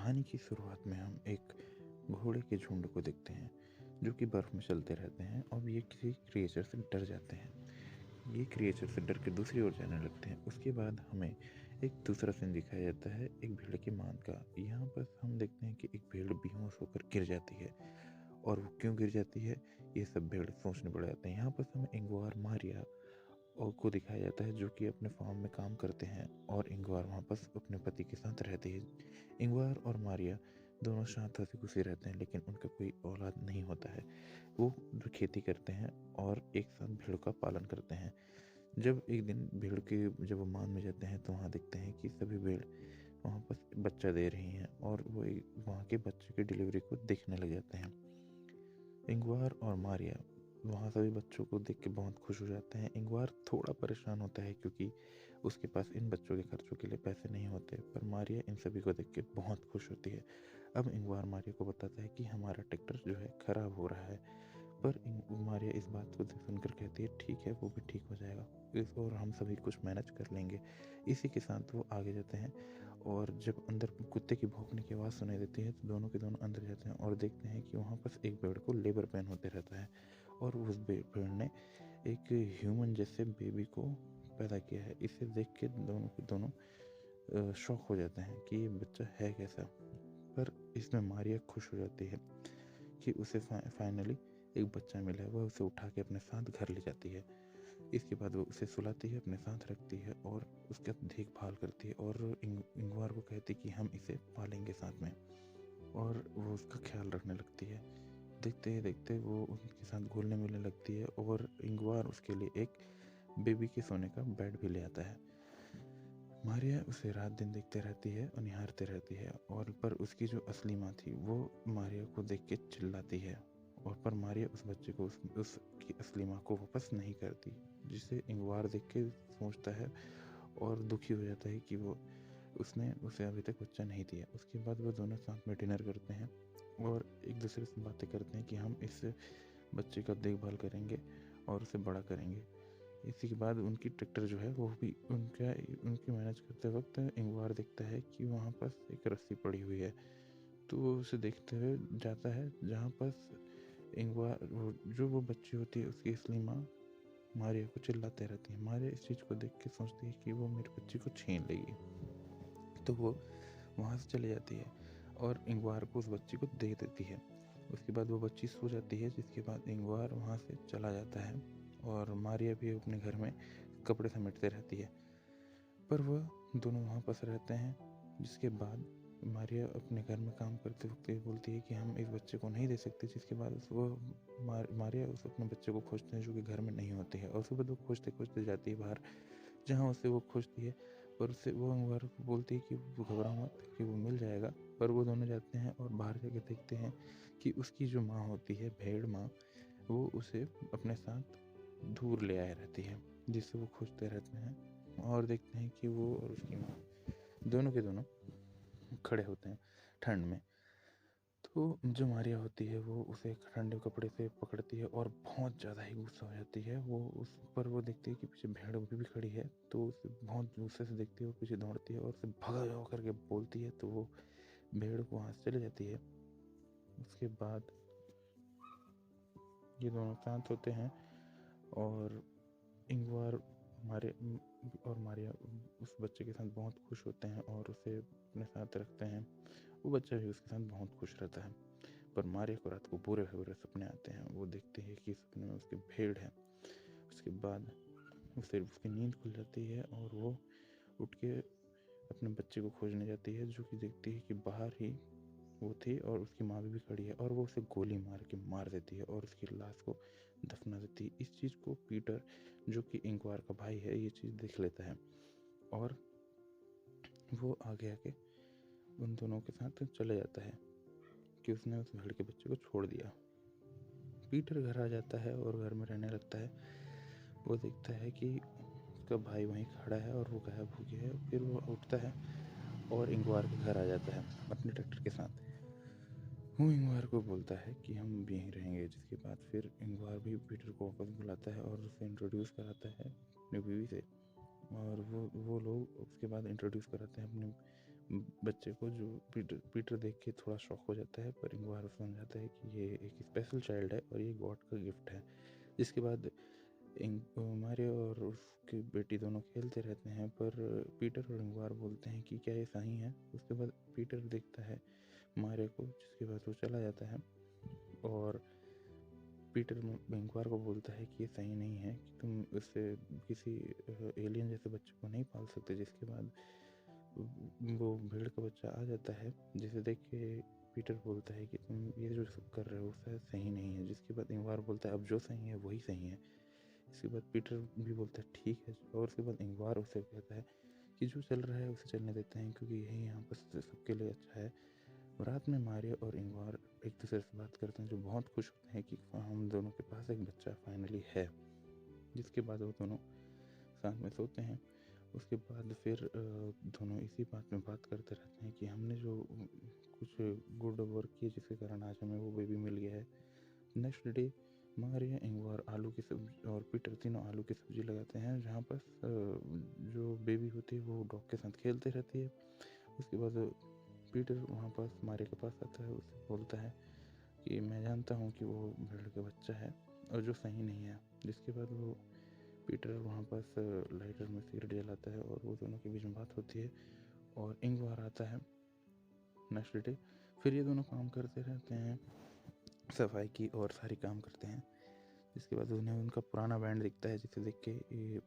कहानी की शुरुआत में हम एक घोड़े के झुंड को देखते हैं जो कि बर्फ में चलते रहते हैं और ये किसी क्रिएचर से डर जाते हैं। ये क्रिएचर से डर के दूसरी ओर जाने लगते हैं। उसके बाद हमें एक दूसरा सीन दिखाया जाता है एक भेड़ की मांद का। यहाँ पर हम देखते हैं कि एक भेड़ बेहोश होकर गिर जाती है और वो क्यों गिर जाती है ये सब भेड़ सोचने पड़ जाते हैं। यहाँ पर हमें इंगवार मारिया और को दिखाया जाता है जो कि अपने फार्म में काम करते हैं और इंगवार वहाँ पर अपने पति के साथ रहती है। इंगवार और मारिया दोनों साथ हंसी खुशी रहते हैं लेकिन उनका कोई औलाद नहीं होता है। वो जो खेती करते हैं और एक साथ भेड़ का पालन करते हैं। जब एक दिन भेड़ के जब वो मान में जाते हैं तो वहाँ देखते हैं कि सभी भेड़ वहाँ पर बच्चा दे रही हैं और वो वहाँ के बच्चे की डिलीवरी को देखने लग जाते हैं। इंगवार और मारिया वहाँ सभी बच्चों को देख के बहुत खुश हो जाते हैं। इंगवार थोड़ा परेशान होता है क्योंकि उसके पास इन बच्चों के खर्चों के लिए पैसे नहीं होते, पर मारिया इन सभी को देख के बहुत खुश होती है। अब इंगवार मारिया को बताता है कि हमारा ट्रैक्टर जो है खराब हो रहा है, पर मारिया इस बात को सुनकर कहती है ठीक है वो भी ठीक हो जाएगा और हम सभी कुछ मैनेज कर लेंगे। इसी के साथ वो आगे जाते हैं और जब अंदर कुत्ते की भौंकने की आवाज़ सुनाई देती है तो दोनों के दोनों अंदर जाते हैं और देखते हैं कि वहाँ पर एक पेड़ को लेबर पेन होते रहता है और उस पेड़ ने एक ह्यूमन जैसे बेबी को पैदा किया है। इसे देख के दोनों के दोनों शॉक हो जाते हैं कि ये बच्चा है कैसा। पर इसमें मारिया खुश हो जाती है कि उसे फाइनली एक बच्चा मिला है। वह उसे उठा के अपने साथ घर ले जाती है। इसके बाद वो उसे सुलाती है, अपने साथ रखती है और उसका देखभाल करती है और इंगवार को कहती है कि हम इसे पालेंगे साथ में, और वो उसका ख्याल रखने लगती है। देखते ही देखते वो उनके साथ घुलने मिलने लगती है और इंगवार उसके लिए एक बेबी के सोने का बेड भी ले आता है। मारिया उसे रात दिन देखते रहती है और निहारते रहती है और पर उसकी जो असली माँ थी वो मारिया को देख के चिल्लाती है और पर मारिया उस बच्चे को उसकी असली माँ को वापस नहीं करती, जिसे इंगवार देख के सोचता है और दुखी हो जाता है कि वो उसने उसे अभी तक बच्चा नहीं दिया। उसके बाद वो दोनों साथ में डिनर करते हैं और एक दूसरे से बातें करते हैं कि हम इस बच्चे का देखभाल करेंगे और उसे बड़ा करेंगे। इसी के बाद उनकी ट्रैक्टर जो है वो भी उनकी मैनेज करते वक्त इंगवार देखता है कि वहाँ पास एक रस्सी पड़ी हुई है, तो वो उसे देखते हुए जाता है जहाँ पास इंगवार जो वो बच्ची होती है उसकी असली माँ मारिया को चिल्लाते रहती है। मारिया इस चीज़ को देख के सोचती है कि वो मेरे बच्ची को छीन लेगी, तो वो वहाँ से चली जाती है और इंगवार को उस बच्ची को दे देती है। उसके बाद वो बच्ची सो जाती है, जिसके बाद इंगवार वहाँ से चला जाता है और मारिया भी अपने घर में कपड़े समेटते रहती है। पर वह दोनों वहाँ पास रहते हैं, जिसके बाद मारिया अपने घर में काम करते वक्त बोलती है कि हम इस बच्चे को नहीं दे सकते, जिसके बाद मारिया उस अपने बच्चे को खोजते हैं जो कि घर में नहीं होती है और उसके बाद वो खोजते खोजते जाती है बाहर जहाँ उसे वो खोजती है और उससे वो अंगवार को बोलती है कि वो घबरा मत कि वो मिल जाएगा। पर वो दोनों जाते हैं और बाहर जाके देखते हैं कि उसकी जो माँ होती है भेड़ माँ, वो उसे अपने साथ दूर ले आए रहती है, जिससे वो खोजते रहते हैं और देखते हैं कि वो और उसकी माँ दोनों के दोनों खड़े होते हैं ठंड में। तो जो मारिया होती है वो उसे ठंडे कपड़े से पकड़ती है और बहुत ज़्यादा ही गुस्सा हो जाती है। वो उस पर वो देखती है कि पीछे भेड़ भी खड़ी है, तो उसे बहुत गुस्से से देखती है, वो पीछे दौड़ती है और उसे भगा जाओ करके बोलती है, तो वो भेड़ को वहाँ से चले जाती है। उसके बाद ये दोनों शांत होते हैं और इंगवार मारिया उस बच्चे के साथ बहुत खुश होते हैं और उसे अपने साथ रखते हैं। वो बच्चा भी उसके साथ बहुत खुश रहता है। पर मारिया को रात को बुरे बुरे सपने आते हैं। वो देखते हैं कि सपने में उसकी भेड़ है। उसके बाद उसे उसकी नींद खुल जाती है और वो उठ के अपने बच्चे को खोजने जाती है, जो कि देखती है कि बाहर ही वो थी और उसकी माँ भी खड़ी है और वो उसे गोली मार देती है और उसकी लाश को दफना देती है। इस चीज़ को पीटर, जो कि इंगवार का भाई है, ये चीज़ देख लेता है और वो आगे आके उन दोनों के साथ चले जाता है कि उसने उस भेड़ के बच्चे को छोड़ दिया। पीटर घर आ जाता है और घर में रहने लगता है। वो देखता है कि उसका भाई वहीं खड़ा है और वो गायब हो गया है। फिर वो उठता है और इंगवार के घर आ जाता है अपने ट्रैक्टर के साथ। वो इंगवार को बोलता है कि हम भी यहीं रहेंगे, जिसके बाद फिर इंगवार भी पीटर को वापस बुलाता है और उसे इंट्रोड्यूस कराता है अपनी बीवी से। और वो लोग उसके बाद इंट्रोड्यूस कराते हैं अपने बच्चे को, जो पीटर पीटर देख के थोड़ा शॉक हो जाता है, पर इंगवार समझाता है कि ये एक स्पेशल चाइल्ड है और ये गॉड का गिफ्ट है। जिसके बाद मारियो और उसकी बेटी दोनों खेलते रहते हैं, पर पीटर और इंगवार बोलते हैं कि क्या ये सही है। उसके बाद पीटर देखता है मारियो को, जिसके बाद वो चला जाता है और पीटर इंगवार को बोलता है कि ये सही नहीं है, कि तुम उससे किसी एलियन जैसे बच्चे को नहीं पाल सकते। जिसके बाद वो भेड़ का बच्चा आ जाता है, जिसे देख के पीटर बोलता है कि तुम ये जो सब कर रहे हो शायद सही नहीं है। जिसके बाद इंगवार बोलता है अब जो सही है वही सही है। इसके बाद पीटर भी बोलता है ठीक है, और उसके बाद इंगवार उसे कहता है कि जो चल रहा है उसे चलने देते हैं, क्योंकि यही यहाँ पर सबके लिए अच्छा है। रात में मारियो और इंगवार एक दूसरे से बात करते हैं, जो बहुत खुश होते हैं कि हम दोनों के पास एक बच्चा फाइनली है। जिसके बाद वो दोनों साथ में सोते हैं। उसके बाद फिर दोनों इसी बात में बात करते रहते हैं कि हमने जो कुछ गुड वर्क किया जिसके कारण आज हमें वो बेबी मिल गया है। नेक्स्ट डे मारिया, इंगवार आलू की सब्जी और पीटर तीनों आलू की सब्जी लगाते हैं, जहाँ पर जो बेबी होती है वो डॉग के साथ खेलते रहती है। उसके बाद पीटर वहाँ पास मारिया के पास आता है, उससे बोलता है कि मैं जानता हूँ कि वो भेड़ का बच्चा है और जो सही नहीं है। जिसके बाद वो पीटर वहाँ पास लाइटर में सिगरेट जलाता है और वो दोनों के बीच में बात होती है और इंगवार आता है नेक्स्ट डे। फिर ये दोनों काम करते रहते हैं, सफाई की और सारी काम करते हैं। जिसके बाद उन्हें उनका पुराना बैंड दिखता है, जिसे देख के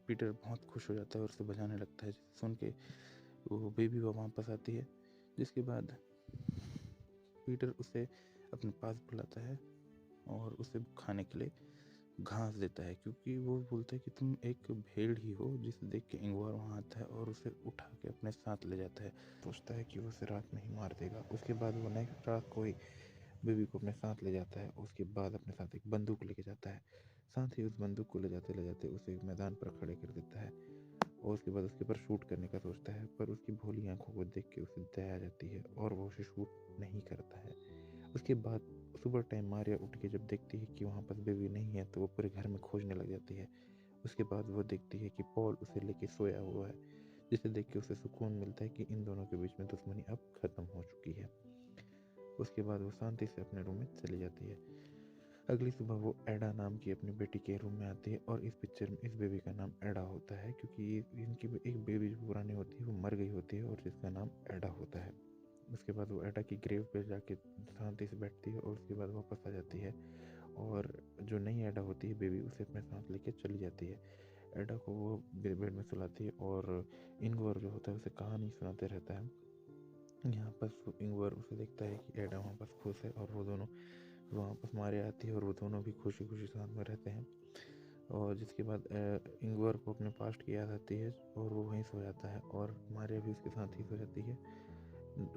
पीटर बहुत खुश हो जाता है और उसे बजाने लगता है, जिसे सुन के वो बेबी वापस आती है। जिसके बाद पीटर उसे अपने पास बुलाता है और उसे खाने के लिए घास देता है, क्योंकि वो बोलता है कि तुम एक भेड़ ही हो। जिसे देख के इंगवार वहाँ आता है और उसे उठा के अपने साथ ले जाता है, सोचता है कि वो उसे रात में ही मार देगा। उसके बाद वो नेक्स्ट रात को ही बेबी को अपने साथ ले जाता है। उसके बाद अपने साथ एक बंदूक लेके जाता है, साथ ही उस बंदूक को ले जाते उसे एक मैदान पर खड़े कर देता है और उसके बाद उसके ऊपर शूट करने का सोचता है, पर उसकी भोली आंखों को देख के उसे दया आ जाती है और वो उसे शूट नहीं करता है। उसके बाद सुबह टाइम मारिया उठ के जब देखती है कि वहाँ पर बेबी नहीं है, तो वो पूरे घर में खोजने लग जाती है। उसके बाद वो देखती है कि पॉल उसे लेके सोया हुआ है, जिसे देख के उसे सुकून मिलता है कि इन दोनों के बीच में दुश्मनी अब खत्म हो चुकी है। उसके बाद वो शांति से अपने रूम में चली जाती है। अगली सुबह वो एडा नाम की अपनी बेटी के रूम में आती है और इस पिक्चर में इस बेबी का नाम एडा होता है, क्योंकि इनकी एक बेबी जो पुरानी होती है वो मर गई होती है और जिसका नाम एडा होता है। उसके बाद वो एडा की ग्रेव पे जाके शांति से बैठती है और उसके बाद वापस आ जाती है और जो नई एडा होती है बेबी, उसे अपने साथ लेके चली जाती है। एडा को वो बेड में सुलाती है और इंगवर जो होता है उसे कहानी सुनाते रहता है। यहाँ पर इंगवर उसे देखता है कि एडा वहाँ पास खुश है और वो दोनों वहाँ पास मारे आती है और वो दोनों भी खुशी खुशी साथ में रहते हैं। और जिसके बाद इंगवर को अपने पास्ट की याद आती है और वो वहीं सो जाता है और मारिया भी उसके साथ ही सो जाती है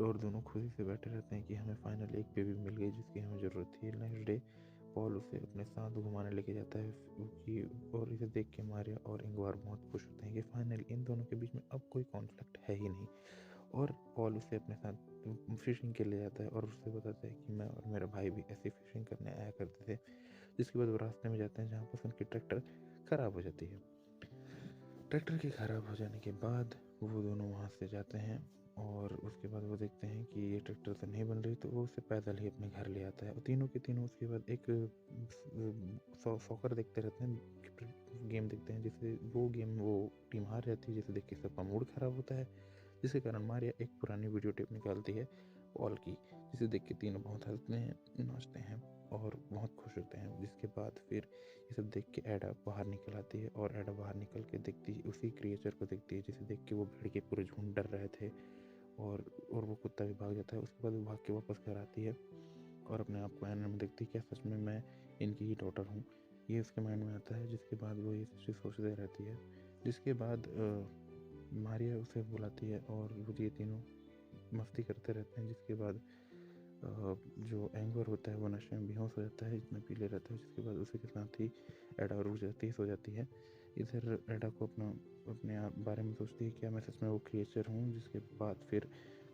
और दोनों खुशी से बैठे रहते हैं कि हमें फाइनल एक बेबी मिल गई जिसकी हमें ज़रूरत थी। नेक्स्ट डे पॉल उसे अपने साथ घुमाने लेके जाता है कि, और इसे देख के मारिया और इंगवार बहुत खुश होते हैं कि फाइनली इन दोनों के बीच में अब कोई कॉन्फ्लिक्ट है ही नहीं। और पॉल उसे अपने साथ फिशिंग के लिए जाता है और उससे बताता है कि मैं और मेरा भाई भी ऐसी फिशिंग करने आया करते थे। जिसके बाद वो रास्ते में जाते हैं जहाँ पर उनकी ट्रैक्टर ख़राब हो जाती है। ट्रैक्टर के ख़राब हो जाने के बाद वो दोनों वहाँ से जाते हैं और उसके बाद वो देखते हैं कि ये ट्रैक्टर तो नहीं बन रही, तो वो उसे पैदल ही अपने घर ले आता है और तीनों के तीनों उसके बाद एक सॉकर देखते रहते हैं, गेम देखते हैं, जिससे वो गेम वो टीम हार जाती है, जिसे देख के सबका मूड ख़राब होता है। जिसके कारण मारिया एक पुरानी वीडियो टेप निकालती है पॉल की, जिसे देख के तीनों बहुत हंसते हैं, नाचते हैं और बहुत खुश होते हैं। जिसके बाद फिर ये सब देख के एडा बाहर निकल आती है और एडा बाहर निकल के देखती है, उसी क्रिएचर को देखती है जिसे देख के वो भेड़ के पूरे झुंड डर रहे थे और वो कुत्ता भी भाग जाता है। उसके बाद वो भाग के वापस घर आती है और अपने आप को आईने में देखती है, क्या सच में मैं इनकी ही डॉटर हूँ, ये उसके माइंड में आता है। जिसके बाद वो ये चीज़ सोचते रहती है। जिसके बाद मारिया उसे बुलाती है और ये तीनों मस्ती करते रहते हैं। जिसके बाद जो एंगर होता है वो नशे में बेहोश हो जाता है, इतना पी ले रहता है। जिसके बाद उसी के साथ ही एडा रुक जाती है, सो जाती है। इधर एडा को अपने आप बारे में सोचती है, क्या मैं सच में वो क्रिएचर हूँ। जिसके बाद फिर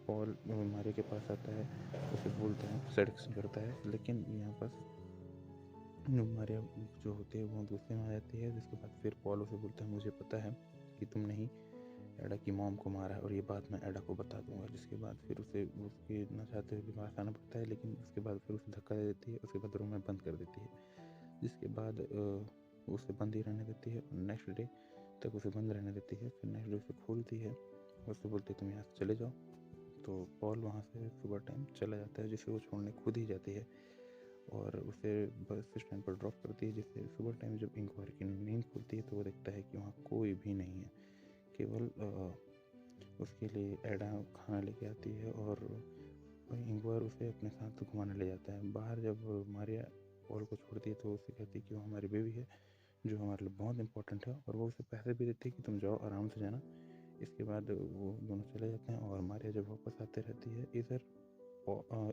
पॉल मारिया के पास आता है, उसे बोलता है, सेडक्शन करता है, लेकिन यहाँ पास मारिया जो होती है वो गुस्से में आ जाती है। जिसके बाद फिर पॉल उसे बोलता है, मुझे पता है कि तुम नहीं एडा की मॉम को मारा है और ये बात मैं एडा को बता दूंगा। जिसके बाद फिर उसे उसके ना चाहते हुए भी पास आना पड़ता है, लेकिन उसके बाद फिर उसे धक्का दे देती है। उसके बाद रूम में बंद कर देती है, जिसके बाद उसे बंद ही रहने देती है। नेक्स्ट डे तक उसे बंद रहने देती है। फिर नेक्स्ट डे उसे खोलती है और उससे बोलती है तुम यहाँ से चले जाओ। तो पॉल वहाँ से सुबह टाइम चला जाता है, जिसे वो छोड़ने खुद ही जाती है और उसे बस स्टैंड पर ड्रॉप करती है। जिससे सुबह टाइम जब इंक्वायर की नींद खुलती है तो वो देखता है कि वहाँ कोई भी नहीं है, केवल उसके लिए एडा खाना लेके आती है और इंक्वायर उसे अपने साथ घुमाने ले जाता है। बाहर जब मारिया पॉल को छोड़ती है तो उसे कहती है कि वो हमारी बेबी है जो हमारे लिए बहुत इंपॉर्टेंट है, और वो उसे पैसे भी देती है कि तुम जाओ आराम से जाना। इसके बाद वो दोनों चले जाते हैं और मारिया जब वापस आते रहती है, इधर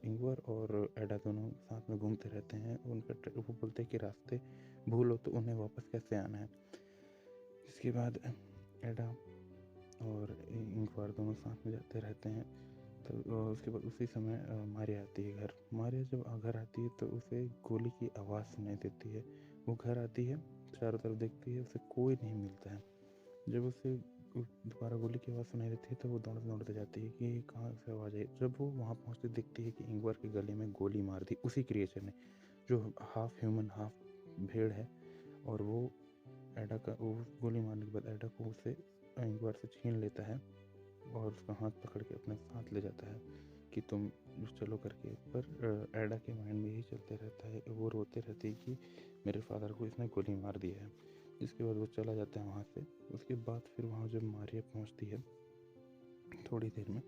इंगवर और एडा दोनों साथ में घूमते रहते हैं। वो बोलते हैं कि रास्ते भूलो तो उन्हें वापस कैसे आना है। इसके बाद एडा और इंगवर दोनों साथ में जाते रहते हैं। तो उसके बाद उसी समय मारिया आती है घर। मारिया जब घर आती है तो उसे गोली की आवाज़ सुनाई देती है। वो घर आती है, चारों तरफ देखती है, उसे कोई नहीं मिलता है। जब उसे दोबारा गोली की आवाज़ सुनाई देती है तो वो दौड़ते दौड़ते जाती है कि कहाँ से आवाज़ आई। जब वो वहाँ पहुँचती देखती है कि इंगवर के गले में गोली मार दी उसी क्रिएचर ने, जो हाफ ह्यूमन हाफ भेड़ है। और वो एडा का वो गोली मारने के बाद एडा को उसे इंगवर से छीन लेता है और उसका हाथ पकड़ के अपने साथ ले जाता है कि तुम चलो करके। पर एडा के माइंड में यही चलते रहता है, वो रोते रहती है कि मेरे फादर को इसने गोली मार दिया है। जिसके बाद वो चला जाता है वहाँ से। उसके बाद फिर वहाँ जब मारिया पहुँचती है थोड़ी देर में,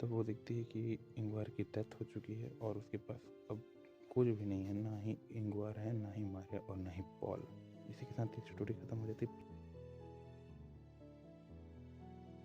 तब वो देखती है कि इंगवार की डेथ हो चुकी है और उसके पास अब कुछ भी नहीं है, ना ही इंगवार है, ना ही मारिया और ना ही पॉल। इसी के साथ ये स्टोरी खत्म हो जाती है।